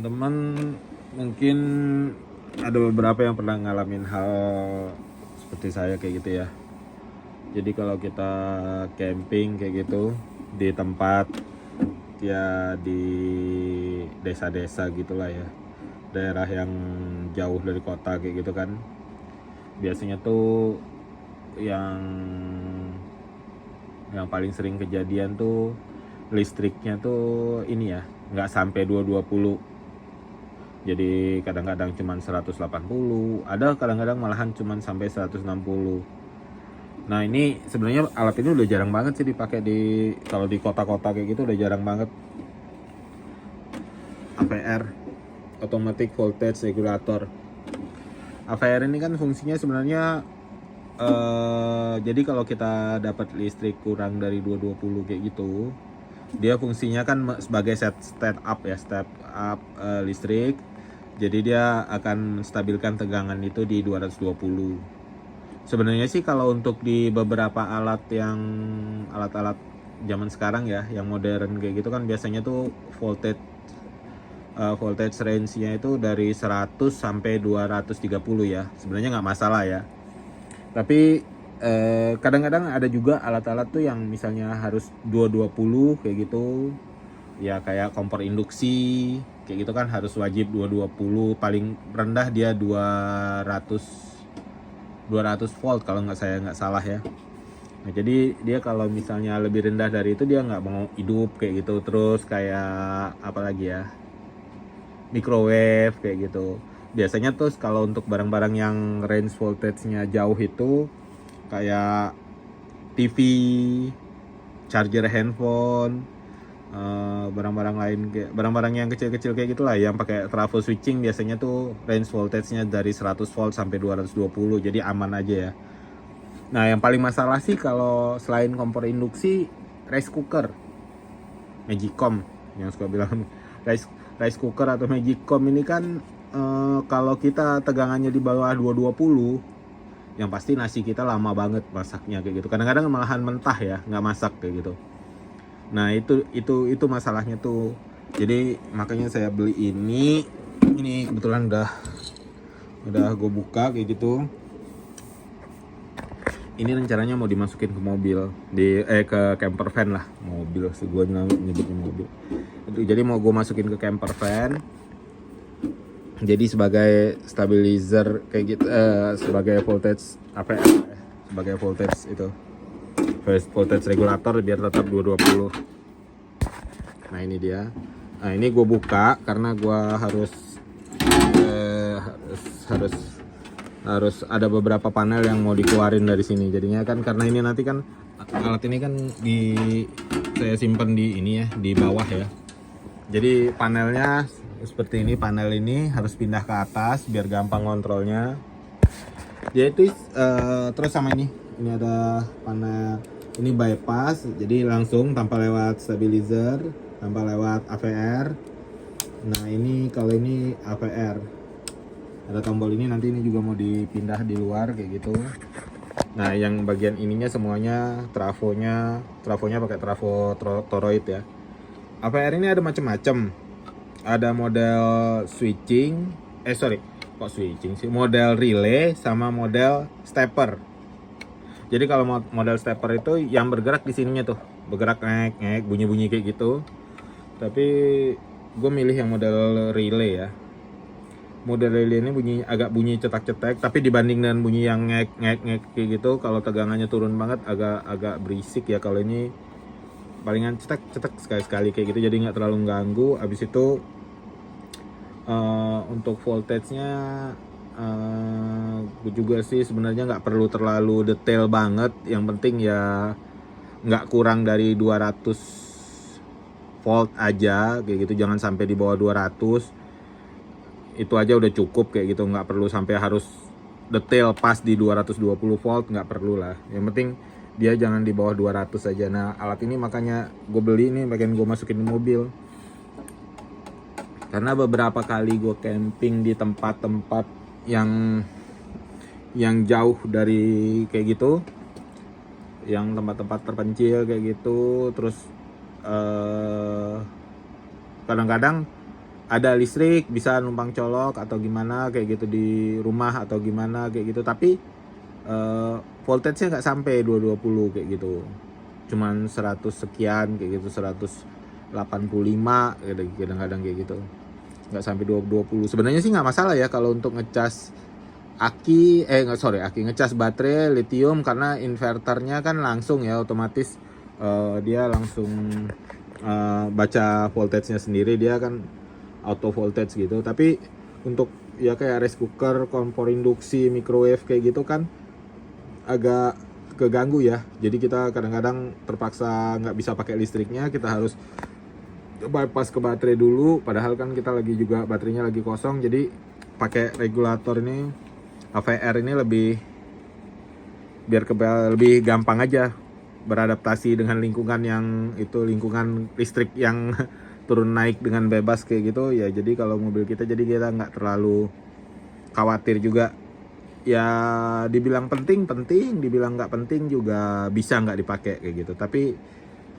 teman-teman mungkin ada beberapa yang pernah ngalamin hal seperti saya kayak gitu ya. Jadi kalau kita camping kayak gitu di tempat ya di desa-desa gitulah ya, daerah yang jauh dari kota kayak gitu kan, biasanya tuh yang paling sering kejadian tuh listriknya tuh ini ya nggak sampai 220. Jadi kadang-kadang cuma 180, ada kadang-kadang malahan cuma sampai 160. Nah ini sebenarnya alat ini udah jarang banget sih dipakai kalau di kota-kota kayak gitu udah jarang banget. AVR, Automatic Voltage Regulator. AVR ini kan fungsinya sebenarnya jadi kalau kita dapat listrik kurang dari 220 kayak gitu, dia fungsinya kan sebagai step up listrik. Jadi dia akan menstabilkan tegangan itu di 220. Sebenarnya sih kalau untuk di beberapa alat zaman sekarang ya, yang modern kayak gitu kan biasanya tuh voltage range-nya itu dari 100 sampai 230 ya. Sebenarnya nggak masalah ya. Tapi kadang-kadang ada juga alat-alat tuh yang misalnya harus 220 kayak gitu. Ya kayak kompor induksi kayak gitu kan harus wajib 220, paling rendah dia 200 volt kalau nggak salah ya. Nah jadi dia kalau misalnya lebih rendah dari itu dia nggak mau hidup kayak gitu. Terus kayak apa lagi ya, microwave kayak gitu. Biasanya tuh kalau untuk barang-barang yang range voltage-nya jauh itu kayak TV, charger handphone, barang-barang lain kayak barang-barang yang kecil-kecil kayak gitulah yang pakai trafo switching, biasanya tuh range voltage-nya dari 100 volt sampai 220, jadi aman aja ya. Nah yang paling masalah sih kalau selain kompor induksi, rice cooker, Magicom yang suka bilang rice cooker atau Magicom ini kan kalau kita tegangannya di bawah 220, yang pasti nasi kita lama banget masaknya kayak gitu. Kadang-kadang malahan mentah ya, nggak masak kayak gitu. Nah itu masalahnya tuh. Jadi makanya saya beli ini kebetulan udah gue buka kayak gitu. Ini rencananya mau dimasukin ke mobil ke camper van lah, mobil sih gue nyebutnya mobil. Jadi mau gue masukin ke camper van. Jadi sebagai stabilizer kayak gitu, sebagai voltage apa ya? Sebagai voltage itu. Voltage regulator biar tetap 220. Nah ini dia. Nah ini gue buka karena gue harus ada beberapa panel yang mau dikeluarin dari sini. Jadinya kan karena ini nanti kan alat ini kan saya simpen di ini ya, di bawah ya. Jadi panelnya seperti ini, panel ini harus pindah ke atas biar gampang kontrolnya. Jadi terus sama ini ada panel ini bypass, jadi langsung tanpa lewat stabilizer, tanpa lewat AVR. Nah ini kalau ini AVR, ada tombol ini, nanti ini juga mau dipindah di luar kayak gitu. Nah yang bagian ininya semuanya trafonya pakai trafo toroid ya. AVR ini ada macam-macam, ada model switching, model relay sama model stepper. Jadi kalau model stepper itu yang bergerak di sininya tuh, bergerak ngek bunyi kayak gitu. Tapi gue milih yang model relay ya. Model relay ini agak bunyi cetak-cetak, tapi dibanding dengan bunyi yang ngek kayak gitu, kalau tegangannya turun banget agak berisik ya. Kalau ini palingan cetak sekali kayak gitu, jadi nggak terlalu ganggu. Abis itu untuk voltage-nya gue juga sih sebenarnya nggak perlu terlalu detail banget, yang penting ya nggak kurang dari 200 volt aja kayak gitu, jangan sampai di bawah 200. Itu aja udah cukup kayak gitu, nggak perlu sampai harus detail pas di 220 volt, nggak perlu lah. Yang penting dia jangan di bawah 200 aja. Nah alat ini makanya gue beli ini, bagian gue masukin di mobil. Karena beberapa kali gue camping di tempat-tempat yang jauh dari kayak gitu, yang tempat-tempat terpencil kayak gitu, terus kadang-kadang ada listrik bisa numpang colok atau gimana kayak gitu di rumah atau gimana kayak gitu, tapi voltage-nya nggak sampai 220 kayak gitu, cuman 100 sekian kayak gitu, 185 kadang-kadang kayak gitu, nggak sampai 220. Sebenarnya sih nggak masalah ya kalau untuk ngecas aki ngecas baterai lithium, karena inverternya kan langsung ya otomatis, dia langsung baca voltage-nya sendiri, dia kan auto voltage gitu. Tapi untuk ya kayak rice cooker, kompor induksi, microwave kayak gitu kan agak keganggu ya. Jadi kita kadang-kadang terpaksa nggak bisa pakai listriknya, kita harus bypass ke baterai dulu. Padahal kan kita lagi juga baterainya lagi kosong, jadi pakai regulator ini AVR ini lebih gampang aja beradaptasi dengan lingkungan yang itu, lingkungan listrik yang turun naik dengan bebas kayak gitu ya. Jadi kalau mobil kita, jadi kita nggak terlalu khawatir juga ya. Dibilang penting, dibilang nggak penting juga, bisa nggak dipakai kayak gitu. Tapi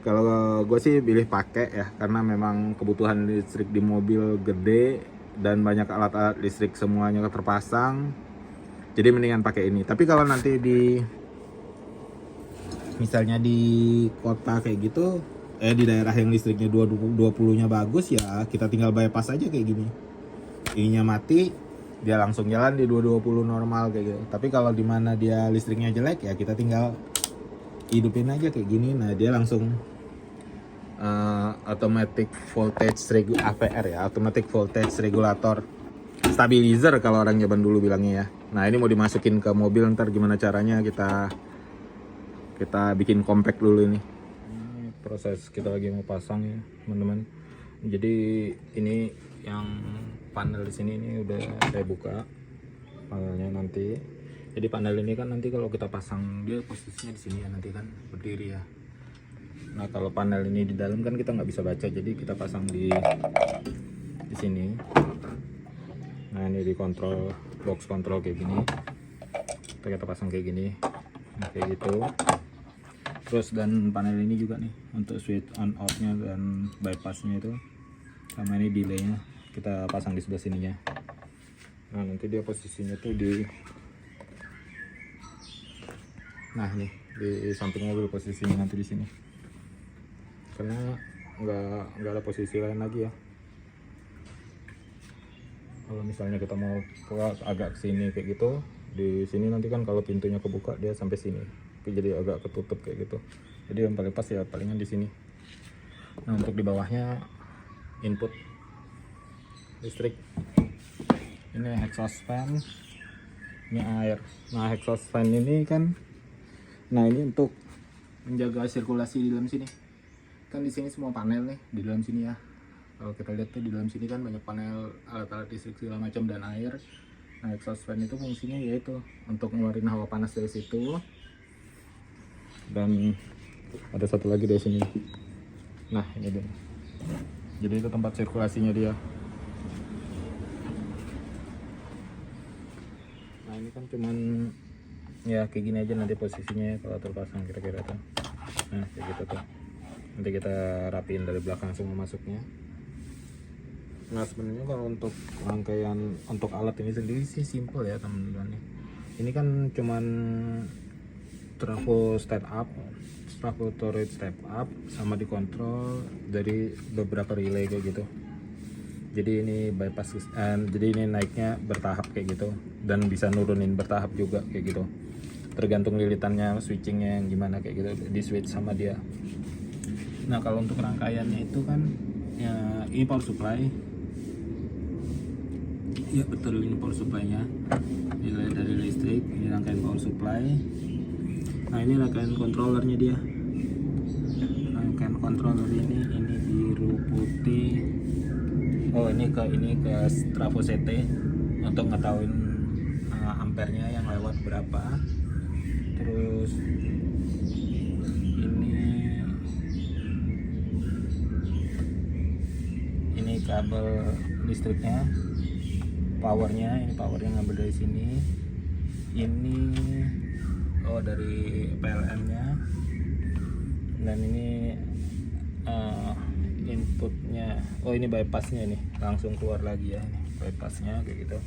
kalau gue sih pilih pakai ya, karena memang kebutuhan listrik di mobil gede dan banyak alat-alat listrik semuanya terpasang, jadi mendingan pakai ini. Tapi kalau nanti misalnya di kota kayak gitu, di daerah yang listriknya 220-nya bagus ya, kita tinggal bypass aja kayak gini. Ininya mati, dia langsung jalan di 220 normal kayak gitu. Tapi kalau di mana dia listriknya jelek ya, kita tinggal hidupin aja kayak gini. Nah, dia langsung automatic voltage AVR ya, automatic voltage regulator, stabilizer kalau orang zaman dulu bilangnya ya. Nah, ini mau dimasukin ke mobil, ntar gimana caranya kita bikin compact dulu ini. Ini proses kita lagi mau pasang ya teman-teman. Jadi ini yang panel di sini ini udah saya buka panelnya nanti. Jadi panel ini kan nanti kalau kita pasang, dia posisinya di sini ya, nanti kan berdiri ya. Nah, kalau panel ini di dalam kan kita nggak bisa baca, jadi kita pasang di sini. Nah, ini di kontrol, box kontrol kayak gini. Kita pasang kayak gini, nah, kayak gitu. Terus dan panel ini juga nih untuk switch on off nya dan bypassnya itu, sama ini delaynya kita pasang di sebelah sininya. Nah, nanti dia posisinya tuh nih di samping mobil posisinya nanti di sini, karena nggak ada posisi lain lagi ya. Kalau misalnya kita mau agak kesini kayak gitu, di sini nanti kan kalau pintunya kebuka dia sampai sini, jadi agak ketutup kayak gitu. Jadi yang paling pas ya palingan di sini. Nah, untuk di bawahnya input listrik, ini exhaust fan, ini air. Nah, exhaust fan ini kan, nah ini untuk menjaga sirkulasi di dalam sini. Kan di sini semua panel nih di dalam sini ya. Kalau kita lihat tuh di dalam sini kan banyak panel alat-alat listrik segala macam dan air. Nah, exhaust fan itu fungsinya yaitu untuk ngeluarin hawa panas dari situ. Dan ada satu lagi di sini. Nah, ini dia. Jadi itu tempat sirkulasinya dia. Nah, ini kan cuman ya kayak gini aja nanti posisinya kalau terpasang kira-kira tuh. Nah, kayak gitu tuh. Nanti kita rapiin dari belakang semua masuknya. Nah, sebenarnya kalau untuk rangkaian untuk alat ini sendiri sih simple ya teman-teman. Ini kan cuman trafo turret step up, sama dikontrol dari beberapa relay kayak gitu. Jadi ini bypass, jadi ini naiknya bertahap kayak gitu, dan bisa nurunin bertahap juga kayak gitu. Tergantung lilitannya, switchingnya yang gimana kayak gitu, di switch sama dia. Nah, kalau untuk rangkaiannya itu kan ya, ini power supply. Ya betul, ini power supply-nya. Ini dari listrik, ini rangkaian power supply. Nah, ini rangkaian controllernya dia. Rangkaian controller ini biru putih. Oh, ini ke trafo CT untuk ngetahuin ampernya yang lewat berapa. Terus ini kabel listriknya, powernya ngambil dari sini. Ini dari PLN nya, dan ini inputnya. Oh ini bypassnya nih, langsung keluar lagi ya ini bypassnya kayak gitu.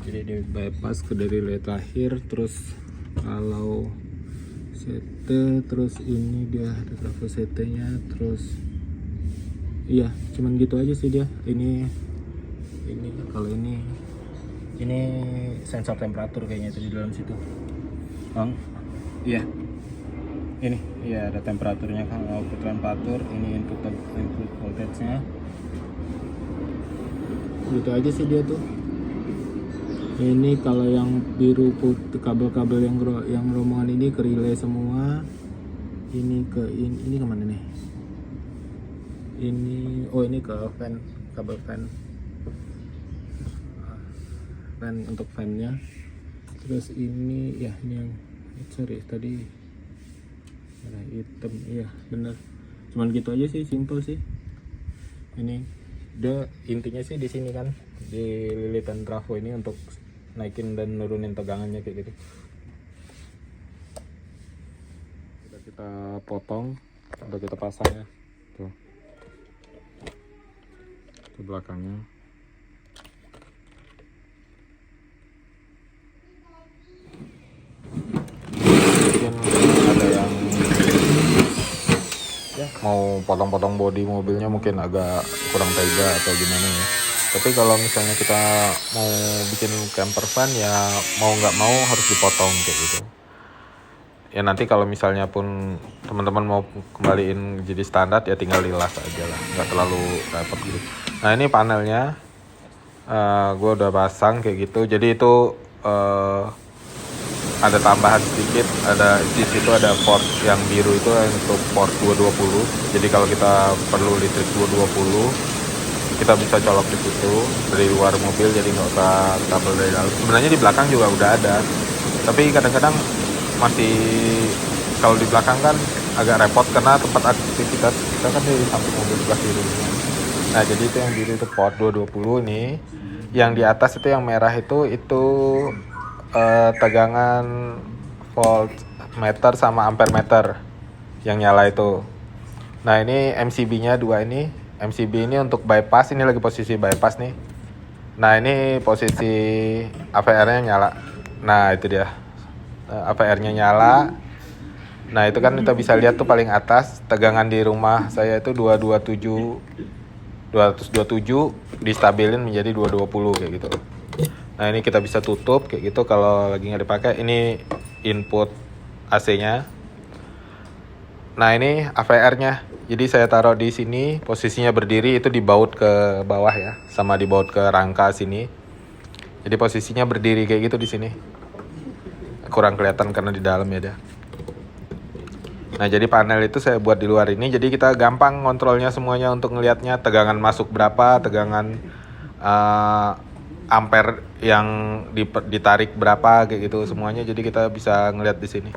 Jadi di bypass ke dari relay terakhir, terus kalau CT, terus ini dia ada trafo CT nya, terus iya cuman gitu aja sih dia. Ini kalau ini sensor temperatur kayaknya itu di dalam situ Bang. Iya ini iya ada temperaturnya kan, output temperatur, ini input voltage nya gitu aja sih dia tuh. Ini kalau yang biru putih, kabel-kabel yang rombongan ini ke relay semua. Ini ke ini kemana nih? Ini ini ke fan, kabel fan untuk fan-nya. Terus ini ya ini yang sorry tadi warna hitam, iya bener. Cuman gitu aja sih, simple sih. Ini dia intinya sih di sini kan, di lilitan trafo ini untuk naikin dan nurunin tegangannya kayak gitu. Udah kita potong, udah kita pasang ya. Tuh. Ke belakangnya. Mungkin ada yang ya mau potong-potong bodi mobilnya mungkin agak kurang tega atau gimana ya. Tapi kalau misalnya kita mau bikin camper van ya mau nggak mau harus dipotong kayak gitu. Ya nanti kalau misalnya pun teman-teman mau kembaliin jadi standar ya tinggal dilas aja lah, nggak terlalu repot gitu. Nah ini panelnya gue udah pasang kayak gitu. Jadi itu ada tambahan sedikit, ada di situ ada port yang biru itu untuk port 220. Jadi kalau kita perlu listrik 220 kita bisa colok di situ dari luar mobil, jadi nggak usah kabel dari dalam. Sebenarnya di belakang juga udah ada, tapi kadang-kadang masih kalau di belakang kan agak repot karena tempat aktivitas kita kan di samping mobil sebelah kiri. Nah jadi itu yang biru itu port 220 ini, yang di atas itu yang merah itu tegangan volt meter sama ampere meter yang nyala itu. Nah ini MCB-nya dua ini. MCB ini untuk bypass, ini lagi posisi bypass nih. Nah ini posisi AVR-nya nyala. Nah itu dia, AVR-nya nyala. Nah itu kan kita bisa lihat tuh paling atas tegangan di rumah saya itu 227 distabilin menjadi 220 kayak gitu. Nah ini kita bisa tutup kayak gitu kalau lagi nggak dipakai. Ini input AC-nya. Nah ini AVR-nya. Jadi saya taruh di sini, posisinya berdiri itu dibaut ke bawah ya, sama dibaut ke rangka sini. Jadi posisinya berdiri kayak gitu di sini. Kurang kelihatan karena di dalam ya dia. Nah jadi panel itu saya buat di luar ini, jadi kita gampang kontrolnya semuanya untuk ngelihatnya tegangan masuk berapa, tegangan ampere yang ditarik berapa kayak gitu semuanya. Jadi kita bisa ngelihat di sini.